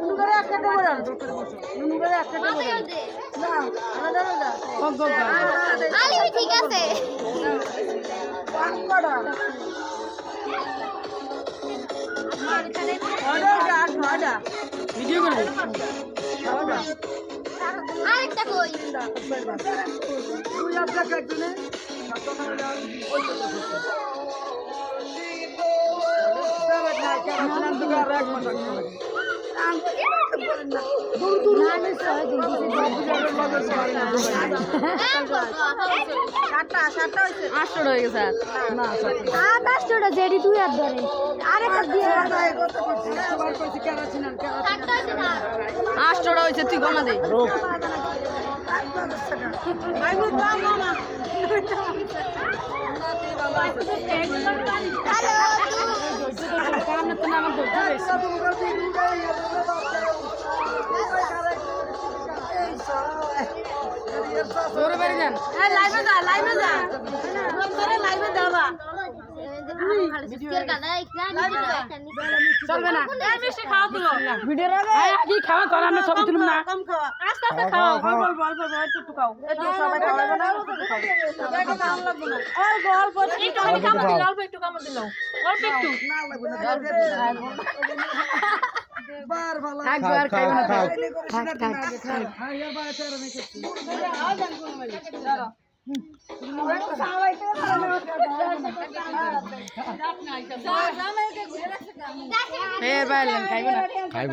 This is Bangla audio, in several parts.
নুনুরে একটা দেবো না নুনুরে একটা দেবো না আলাদা আলাদা আলি ঠিক আছে পাঁচটা আড়া ভিডিও করে আরেকটা কই তুই আপনা কাটনে যেটি তুই আর ধরে আরেকটা দিয়ে 8টা হয়েছে তুই গনা দে জোরে বেরিয়ে যান লাইভে যা লাইভে যা লাইভে যাবা চলবে না মিষ্টি খাওয়া তুলো ভিডিও কি খাওয়া করা আমরা সব তুলুম না কম খাওয়া আস্তে আস্তে খাও অল্প অল্প অল্প একটু খাও একটু সবাই খাওয়াবে না দেখো দাম লাগবে না অল্প অল্প একটু আমি কামড় দিলাম অল্প একটু কামড় দিলাম অল্প একটু না লাগবে না বার ভালো থাক আর খাইব না থাক থাক হ্যাঁ ইয়ার বারে তেরে নেই কিছু এ বাইলেন খাইব না খাইব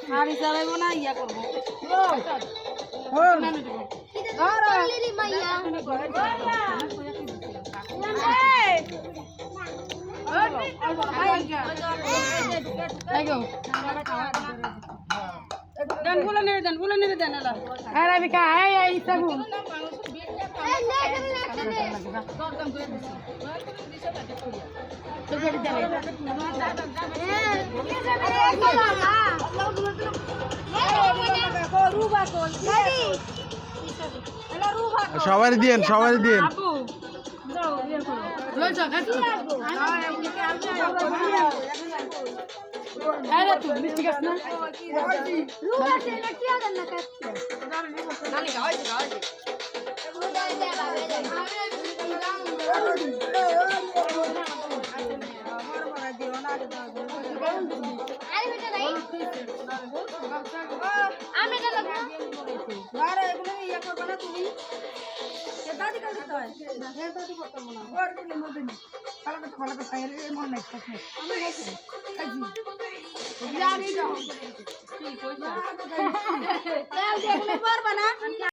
হাড়ি চালাইব না ইয়া করবো দেন বলে নেড়ে দেন এলা আর আমি খাই এই সাবু সবারই দিয়েন সবারই দিয়েন ঠিক আছে না আমি এটা লাগবো আরে এগুলো ইয়া করবে না তুমি দাদি কাল দিতে হয় দাদি করতে মনে হয় ওর দিলে মধ্যে নি খালাকে খাই রে মন নাই আমি গেছি কাজি জানি দাও ঠিক কইছা তাহলে এগুলো পারবা না